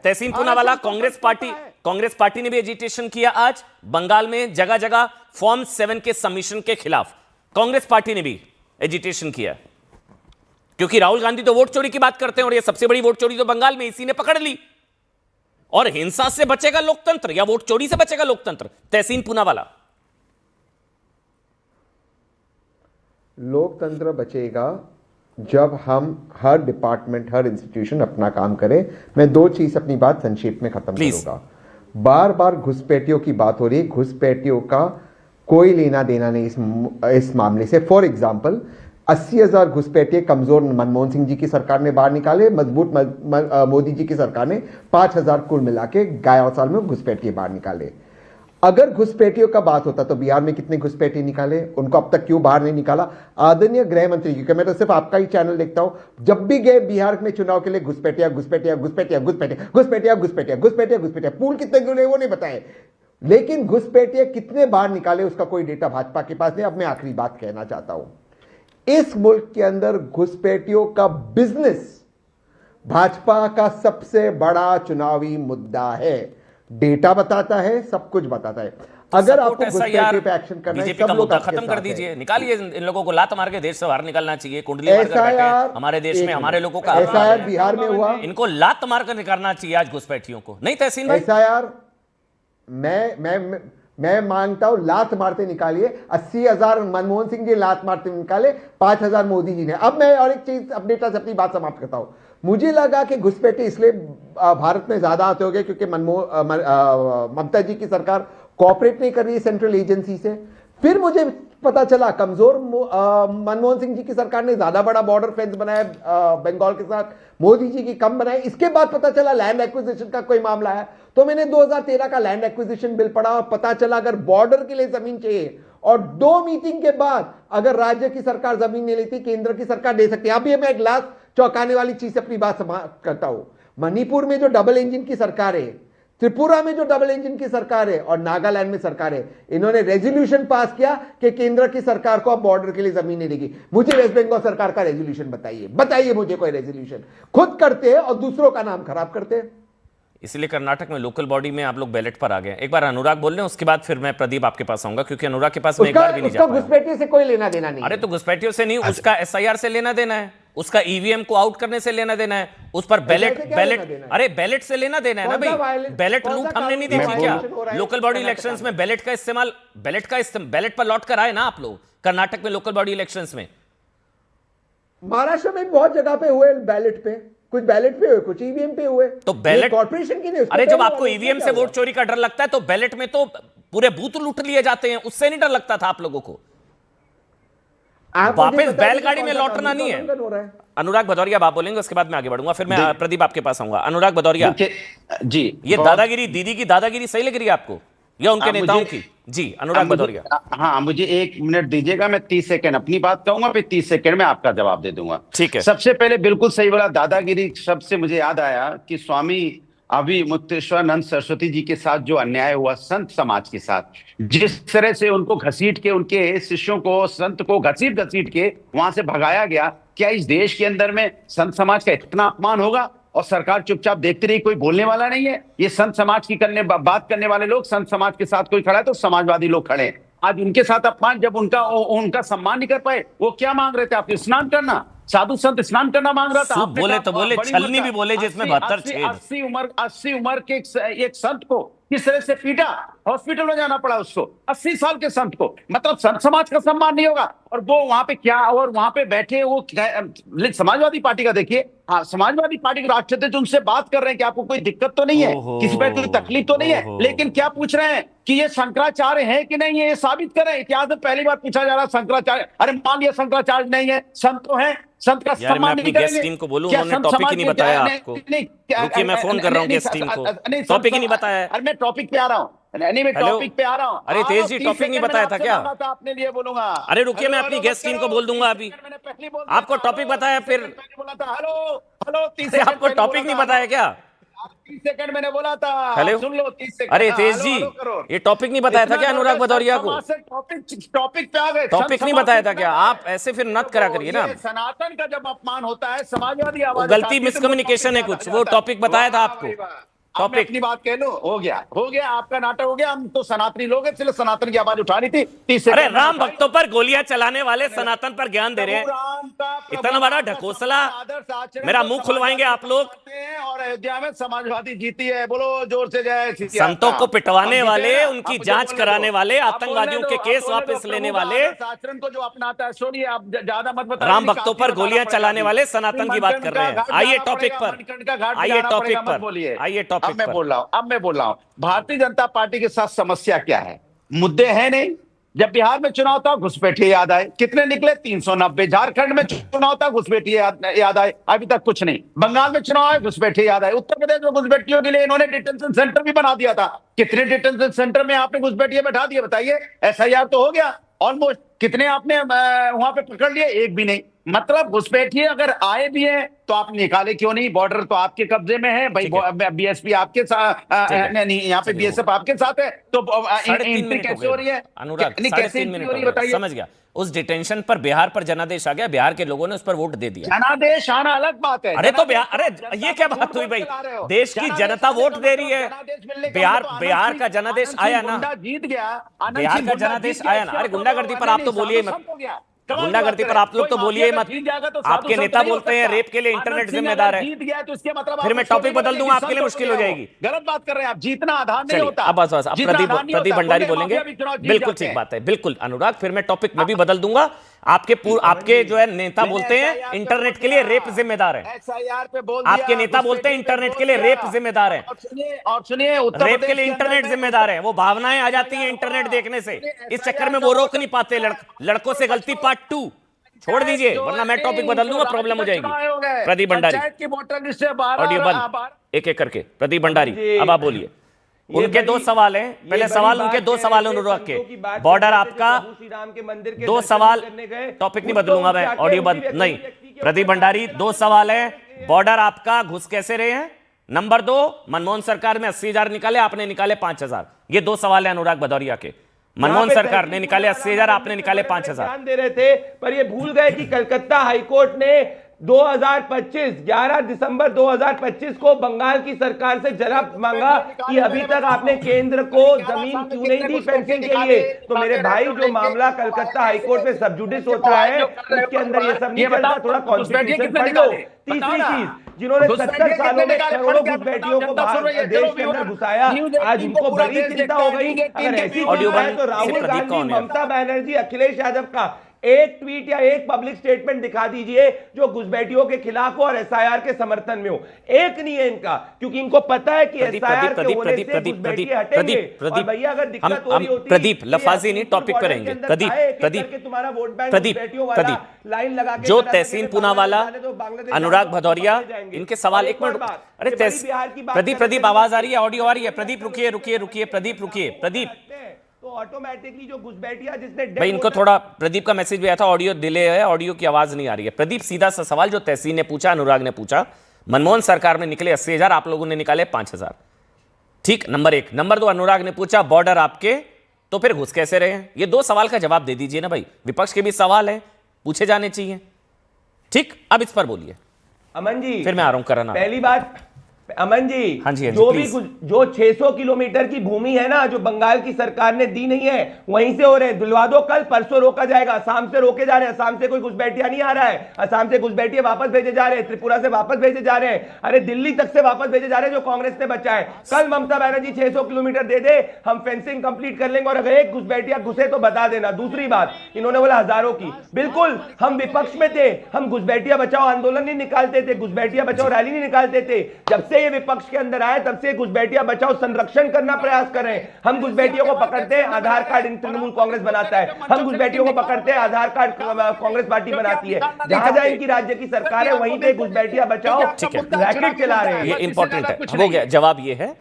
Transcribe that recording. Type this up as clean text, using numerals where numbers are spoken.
तहसीन Poonawalla, Congress party ने भी agitation किया आज बंगाल में, जगह जगह फॉर्म 7 के सबमिशन के खिलाफ कांग्रेस पार्टी ने भी एजिटेशन किया, क्योंकि राहुल गांधी तो वोट चोरी की बात करते हैं और ये सबसे बड़ी वोट चोरी तो बंगाल में इसी ने पकड़ ली। और हिंसा से बचेगा लोकतंत्र या वोट चोरी से बचेगा लोकतंत्र? तहसीन पूनावाला, लोकतंत्र बचेगा जब हम हर डिपार्टमेंट, हर इंस्टीट्यूशन अपना काम करे। मैं दो चीज अपनी बात संक्षेप में खत्म करूंगा। बार बार घुसपैठियों की बात हो रही है, घुसपैठियों का कोई लेना देना नहीं इस मामले से। फॉर एग्जाम्पल 80,000 घुसपैठिए कमजोर मनमोहन सिंह जी की सरकार ने बाहर निकाले, मजबूत मोदी जी की सरकार ने 5,000 कुल मिला के 11 साल में घुसपैठिए बाहर निकाले। अगर घुसपैठियों का बात होता तो बिहार में कितने घुसपैठिए निकाले, उनको अब तक क्यों बाहर नहीं निकाला? आदरणीय गृह मंत्री, क्योंकि मैं तो सिर्फ आपका ही चैनल देखता हूं, जब भी गए बिहार में चुनाव के लिए घुसपैठिया घुसपैठिया घुसपैठिया घुसपैठिया घुसपैठिया घुसपैठिया घुसपैठिया घुसपैठिया, पूल कितने गिरे वो नहीं बताए, लेकिन घुसपैठिए कितने बाहर निकाले उसका कोई डेटा भाजपा के पास नहीं। अब मैं आखिरी बात कहना चाहता हूं, इस मुल्क के अंदर घुसपैठियों का बिजनेस भाजपा का सबसे बड़ा चुनावी मुद्दा है। डेटा बताता है, सब कुछ बताता है। अगर आपको घुसपैठियों पे एक्शन करना है, बीजेपी का मुद्दा खत्म कर दीजिए, निकालिए इन लोगों को, लात मार के देश से बाहर निकालना चाहिए। कुंडली मारकर बैठे हैं हमारे देश में, हमारे लोगों का एसआईआर बिहार में हुआ, इनको लात मारकर निकालना चाहिए आज घुसपैठियों को। नहीं तहसीन भाई, एसआईआर मैं मांगता हूं लात मारते निकालिए। 80,000 मनमोहन सिंह जी लात मारते निकाले, 5,000 मोदी जी ने। अब मैं और एक चीज अपडेट से अपनी बात समाप्त करता हूं। मुझे लगा कि घुसपैठे इसलिए भारत में ज्यादा आते हो गए क्योंकि ममता जी की सरकार कोऑपरेट नहीं कर रही है सेंट्रल एजेंसी से। फिर मुझे पता चला कमजोर मनमोहन सिंह जी की सरकार ने ज्यादा बड़ा बॉर्डर फेंस बनाया बंगाल के साथ, मोदी जी की कम बनाए। इसके बाद पता चला लैंड एक्विजिशन का कोई मामला है, तो मैंने 2013 का लैंड एक्विजिशन बिल पढ़ा और पता चला अगर बॉर्डर के लिए जमीन चाहिए और 2 मीटिंग के बाद अगर राज्य की सरकार जमीन नहीं लेती, केंद्र की सरकार दे सकती है। अभी मैं एक लास्ट चौंकाने वाली चीज से अपनी बात समाप्त करता हूं। मणिपुर में जो डबल इंजन की सरकार है, त्रिपुरा में जो डबल इंजन की सरकार है और नागालैंड में सरकार है, इन्होंने रेजोल्यूशन पास किया कि केंद्र की सरकार को अब बॉर्डर के लिए जमीन नहीं देगी। मुझे वेस्ट बंगाल सरकार का रेजोल्यूशन बताइए मुझे कोई रेजोल्यूशन। खुद करते हैं और दूसरों का नाम खराब करते हैं। इसलिए कर्नाटक में लोकल बॉडी में आप लोग बैलेट पर आ गए। एक बार अनुराग बोल रहे हैं, उसके बाद फिर मैं प्रदीप आपके पास आऊंगा, क्योंकि अनुराग के पास मैं एक बार भी नहीं जा पाया। घुसपैठियों से कोई लेना देना नहीं। अरे तो घुसपैठियों से नहीं, उसका एसआईआर से लेना देना है, उसका ईवीएम को आउट करने से लेना देना है, उस पर बैलेट अरे बैलेट से लेना देना है ना भाई। बैलेट लूट हमने नहीं देखी क्या? लोकल बॉडी इलेक्शंस में बैलेट का इस्तेमाल, बैलेट पर लौट कर आए ना आप लोग कर्नाटक में लोकल बॉडी इलेक्शंस में। महाराष्ट्र में बहुत जगह पे हुए बैलेट पे, कुछ बैलेट पे हुए, कुछ ईवीएम पे हुए। तो बैलेट कॉर्पोरेशन की नहीं। अरे जब आपको ईवीएम से वोट चोरी का डर लगता है तो बैलेट में तो पूरे बूथ लूट लिए जाते हैं, उससे नहीं डर लगता था आप लोगों को? वापस बैलगाड़ी में लौटना नहीं है। अनुराग भदौरिया आप बोलेंगे, उसके बाद मैं आगे बढ़ूंगा, फिर मैं प्रदीप आपके पास आऊंगा। अनुराग भदौरिया जी, ये दादागिरी, दीदी की दादागिरी सही लग रही है आपको या उनके नेताओं की? जी अनुराग भदौरिया। हाँ, मुझे 1 मिनट दीजिएगा, मैं 30 सेकंड अपनी बात कहूंगा, फिर 30 सेकंड में आपका जवाब दे दूंगा। ठीक है। सबसे पहले बिल्कुल सही बोला, दादागिरी शब्द से मुझे याद आया कि स्वामी अभी मुक्तेश्वरानंद सरस्वती जी के साथ जो अन्याय हुआ संत समाज के साथ, जिस तरह से उनको घसीट के, उनके शिष्यों को, संत को घसीट के वहां से भगाया गया, क्या इस देश के अंदर में संत समाज का इतना अपमान होगा और सरकार चुपचाप देखती रही, कोई बोलने वाला नहीं है? ये संत समाज की बात करने वाले लोग, संत समाज के साथ कोई खड़ा है तो समाजवादी लोग खड़े हैं। आज उनके साथ अपमान, जब उनका सम्मान नहीं कर पाए, वो क्या मांग रहे थे? आप स्नान करना, साधु संत स्नान करना मांग रहा था। बोले तो बोले, छलनी भी बोले जिसमें 72 छेद। 80 उम्र के एक संत को किस तरह से पीटा, हॉस्पिटल में जाना पड़ा उसको, 80 साल के संत को। मतलब संत समाज का सम्मान नहीं होगा। और वो वहां पे क्या, और वहां पे बैठे वो समाजवादी पार्टी का देखिए, हाँ, समाजवादी पार्टी के राष्ट्रीय अध्यक्ष उनसे बात कर रहे हैं कि आपको कोई दिक्कत तो नहीं है, किसी पे कोई तकलीफ तो नहीं है, लेकिन क्या पूछ रहे हैं कि ये शंकराचार्य है कि नहीं है, ये साबित करें। इतिहास में पहली बार पूछा जा रहा है शंकराचार्य। अरे मान लिया शंकराचार्य नहीं है, संत तो है, संत का सम्मान नहीं करेंगे? गेस्ट टीम को बोलूं, उन्होंने टॉपिक ही नहीं बताया आपको। रुकिए, मैं फोन कर रहा हूं गेस्ट टीम को, टॉपिक ही नहीं बताया। अरे मैं टॉपिक पे आ रहा हूँ, मैं टॉपिक पे आ रहा हूँ। अरे तेज जी, टॉपिक नहीं बताया था क्या? आपने लिए बोलूंगा। अरे रुकिए, मैं अपनी गेस्ट टीम को बोल दूंगा अभी। आपको टॉपिक बताया, फिर बोला था हेलो हेलो, आपको टॉपिक नहीं बताया क्या? 30 सेकंड मैंने बोला था। हेलो, सुन लो 30 सेकंड। अरे तेज जी, ये टॉपिक नहीं बताया था क्या अनुराग भदौरिया को? टॉपिक पे आ गए। टॉपिक नहीं बताया था क्या? आप ऐसे फिर नत करा करिए ना। सनातन का जब अपमान होता है, समाजवादी वो आवाज गलती मिसकम्युनिकेशन है कुछ, वो टॉपिक बताया था आपको। टॉपिक अपनी बात कह लो, हो गया आपका नाटक हो गया। हम तो सनातनी लोग हैं, इसलिए सनातन की आवाज उठानी थी। 30 अरे सेकंड राम भक्तों पर गोलियां चलाने वाले सनातन पर ज्ञान दे रहे हैं, इतना बड़ा ढकोसला। मेरा मुंह खुलवाएंगे आप लोग। और अयोध्या में समाजवादी जीती है, बोलो जोर से जय श्री राम। संतों को पिटवाने वाले, उनकी जांच कराने वाले, आतंकवादियों के केस वापस लेने वाले, आचरण को जो अपनाता है, सुनिए आप ज्यादा मत बताइए। राम भक्तों पर गोलियां चलाने वाले सनातन की बात कर रहे हैं। आइए टॉपिक पर, आइए टॉपिक पर, बोलिए। आइए अब टॉपिक मैं पर। बोल रहा हूं भारतीय जनता पार्टी के साथ समस्या क्या है? मुद्दे हैं नहीं। जब बिहार में चुनाव था घुसपैठिए याद आए, कितने निकले? 390। झारखंड में चुनाव था घुसपैठिए याद आए, अभी तक कुछ नहीं। बंगाल में चुनाव आए घुसपैठिए याद आए। उत्तर प्रदेश में घुसपैठियों के लिए इन्होंने डिटेंशन सेंटर भी बना दिया था। कितने डिटेंशन सेंटर में आपने घुसपैठिए बैठा दिए बताइए? एसआईआर तो हो गया ऑलमोस्ट। कितने आपने वहां पे पकड़ लिए? एक भी नहीं। मतलब घुसपैठिए अगर आए भी हैं तो आप निकाले क्यों नहीं? बॉर्डर तो आपके कब्जे में है भाई, बीएसपी आपके साथ नहीं, यहाँ पे बीएसएफ आपके साथ है, तो एंट्री कैसे हो रही है? अनुराग, कैसे एंट्री हो रही है बताइए? समझ गया। उस डिटेंशन पर बिहार पर जनादेश आ गया, बिहार के लोगों ने उस पर वोट दे दिया। जनादेश आना अलग बात है। अरे तो बिहार, अरे ये क्या बात हुई भाई? देश की जनता वोट दे रही है, बिहार का जनादेश आया ना, जीत गया। बिहार का जनादेश आया ना। अरे गुंडागर्दी पर आप तो बोलिए मत, गुंडागर्दी पर आप लोग तो बोलिए मत। आपके नेता बोलते हैं रेप के लिए इंटरनेट जिम्मेदार है, जीत गया तो इसके मतलब फिर मैं टॉपिक बदल दूंगा, आपके लिए मुश्किल हो जाएगी। गलत बात कर रहे हैं आप, जीतना आधार नहीं होता। अब बस अब प्रदीप भंडारी बोलेंगे। बिल्कुल ठीक बात है, बिल्कुल अनुराग, फिर मैं टॉपिक में भी बदल दूंगा। आपके जो है नेता बोलते हैं इंटरनेट के लिए रेप जिम्मेदार है। एसआईआर पे बोल, आपके नेता बोलते हैं इंटरनेट के लिए रेप जिम्मेदार है। और सुनिए रेप के लिए इंटरनेट जिम्मेदार है। वो भावनाएं आ जाती हैं इंटरनेट देखने से, इस चक्कर में वो रोक नहीं पाते। लड़कों से गलती पार्ट 2 छोड़ दीजिए, वरना मैं टॉपिक बदल दूंगा, प्रॉब्लम हो जाएगी। प्रदीप भंडारी, ऑडियो बंद, एक एक करके। प्रदीप भंडारी अब आप बोलिए। उनके 2 सवाल हैं, पहले सवाल उनके 2 सवाल अनुराग के। बॉर्डर आपका 2 सवाल, टॉपिक नहीं बदलूंगा मैं, ऑडियो बंद नहीं। प्रदीप भंडारी 2 सवाल है। बॉर्डर आपका घुस कैसे रहे हैं? नंबर 2, मनमोहन सरकार में 80,000 निकाले, आपने निकाले 5,000। ये 2 सवाल है अनुराग भदौरिया के। मनमोहन सरकार ने निकाले 80,000, आपने निकाले 5,000। दे रहे थे, पर ये भूल गए कि कलकत्ता हाईकोर्ट ने 11 दिसंबर 2025 को बंगाल की सरकार से जवाब मांगा कि अभी तक आपने केंद्र को जमीन क्यों नहीं दी फेंसिंग के लिए। तो मेरे भाई, जो मामला कलकत्ता हाईकोर्ट में सब जुडिस होता है, उसके अंदर ये सब नहीं चलता। थोड़ा कॉन्स्टिट्यूशन पढ़ लो। तीसरी चीज, जिन्होंने 70 सालों में करोड़ों घुसपैठियों को देश के अंदर घुसाया, आज उनको बड़ी चिंता हो गई। अगर ऐसी चिंता है तो राहुल गांधी, ममता बनर्जी, अखिलेश यादव का एक ट्वीट या एक पब्लिक स्टेटमेंट दिखा दीजिए जो घुसपैठियों के खिलाफ हो और एसआईआर के समर्थन में हो। एक नहीं है इनका, क्योंकि इनको पता है कि एसआईआर के होने से घुसपैठिए हटेंगे। और भैया अगर दिक्कत हो रही होती, प्रदीप लफाजी नहीं, टॉपिक पर रहेंगे। प्रदीप, तुम्हारा वोट बैंक लाइन लगा के जो तहसीन पूनावाला, अनुराग भदौरिया, इनके सवाल, एक मिनट। अरे प्रदीप आवाज आ रही है, ऑडियो आ रही है। प्रदीप रुकिए, प्रदीप तो ऑटोमेटिकली जो घुसपैठिया जिसने भाई, इनको थोड़ा, प्रदीप का मैसेज भी आया था, ऑडियो डिले है, ऑडियो की आवाज नहीं आ रही है। प्रदीप, सीधा सा सवाल जो तहसीन ने पूछा, अनुराग ने पूछा, मनमोहन सरकार में निकले 80,000, आप लोगों ने निकाले 5,000, ठीक, नंबर 1। नंबर 2, अनुराग ने पूछा बॉर्डर आपके, तो फिर घुस कैसे रहे हैं? ये 2 सवाल का जवाब दे दीजिए ना भाई, विपक्ष के भी सवाल है, पूछे जाने चाहिए। ठीक, अब इस पर बोलिए अमन जी, फिर मैं आ रहा हूं कराना। पहली बात अमन जी, हाँ जी, जो 600 किलोमीटर की भूमि है ना, जो बंगाल की सरकार ने दी नहीं है, वहीं से हो रहे हैं। दिलवा दो, कल परसों रोका जाएगा। असम से रोके जा रहे हैं, असम से कोई घुसपैठिया नहीं आ रहा है, असम से घुसपैठिए वापस भेजे जा रहे हैं, त्रिपुरा से वापस भेजे जा रहे हैं, अरे दिल्ली तक से वापस भेजे जा रहे हैं, जो कांग्रेस ने बचा है। कल ममता बनर्जी 600 किलोमीटर दे दे, हम फेंसिंग कंप्लीट कर लेंगे, और अगर एक घुसपैठिया घुसे तो बता देना। दूसरी बात, इन्होंने बोला हजारों की, बिल्कुल हम विपक्ष में थे, हम घुसपैठिया बचाओ आंदोलन नहीं निकालते थे, घुसपैठिया बचाओ रैली नहीं निकालते थे। जब से ये विपक्ष के अंदर आए, तब से घुसपैठिया बचाओ संरक्षण करना प्रयास कर रहे हैं। हम घुसपैठियों को पकड़ते हैं, आधार कार्ड तृणमूल कांग्रेस बनाता है, हम घुसपैठियों को पकड़ते हैं, आधार कार्ड कांग्रेस पार्टी बनाती है। जहां जहां इनकी राज्य की सरकार है, वहीं पे घुसपैठिया बचाओ रैकेट चला रहे हैं। ये इंपॉर्टेंट है, हो गया जवाब, ये है